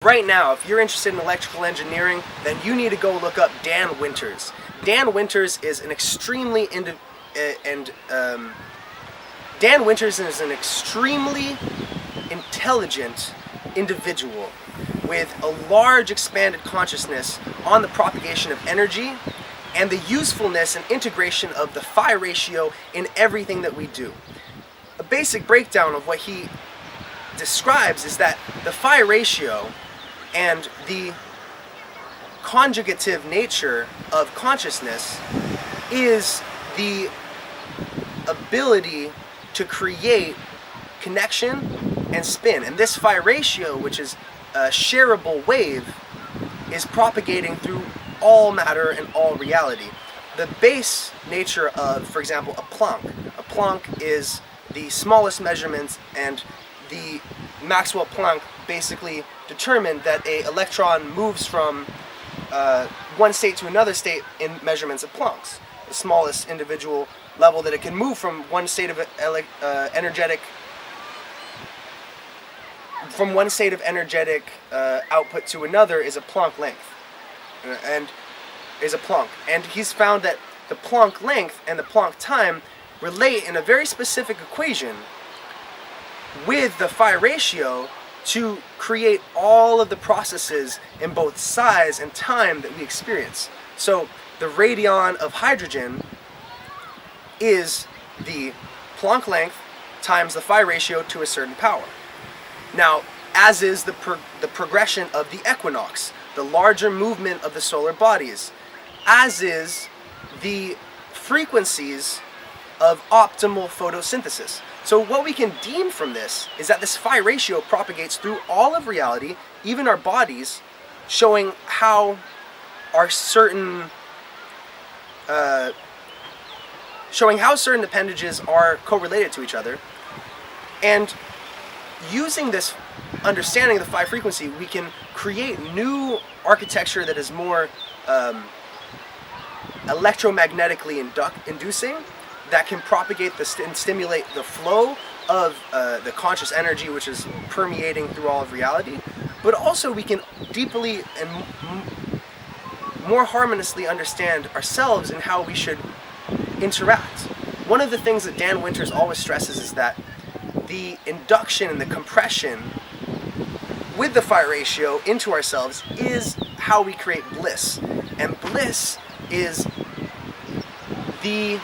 Right now, if you're interested in electrical engineering, then you need to go look up Dan Winters. Dan Winters is an extremely intelligent individual with a large expanded consciousness on the propagation of energy and the usefulness and integration of the phi ratio in everything that we do. A basic breakdown of what he describes is that the phi ratio and the conjugative nature of consciousness is the ability to create connection and spin. And this phi ratio, which is a shareable wave, is propagating through all matter and all reality. The base nature of, for example, a Planck is the smallest measurement, and the Maxwell-Planck basically determined that an electron moves from one state to another state in measurements of Plancks. The smallest individual level that it can move from one state of energetic output to another is a Planck length, and he's found that the Planck length and the Planck time relate in a very specific equation with the phi ratio to create all of the processes in both size and time that we experience. So the radion of hydrogen is the Planck length times the phi ratio to a certain power. Now, as is the progression of the equinox, the larger movement of the solar bodies, as is the frequencies of optimal photosynthesis. So what we can deem from this is that this phi ratio propagates through all of reality, even our bodies, showing how certain appendages are correlated to each other. And using this understanding of the phi frequency, we can create new architecture that is more electromagnetically inducing, that can propagate and stimulate the flow of the conscious energy which is permeating through all of reality. But also we can deeply and more harmoniously understand ourselves and how we should interact. One of the things that Dan Winters always stresses is that the induction and the compression with the phi ratio into ourselves is how we create bliss. And bliss is the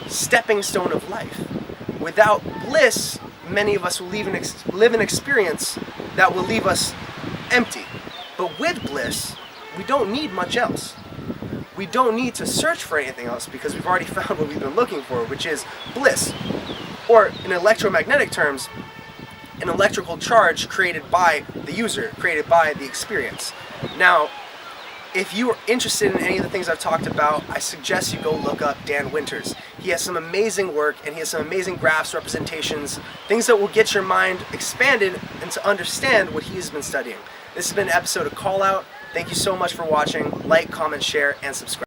stepping stone of life. Without bliss, many of us will live an experience that will leave us empty. But with bliss, we don't need much else. We don't need to search for anything else because we've already found what we've been looking for, which is bliss. Or in electromagnetic terms, an electrical charge created by the user, created by the experience. Now, if you are interested in any of the things I've talked about, I suggest you go look up Dan Winters. He has some amazing work, and he has some amazing graphs, representations, things that will get your mind expanded and to understand what he has been studying. This has been an episode of Call Out. Thank you so much for watching. Like, comment, share, and subscribe.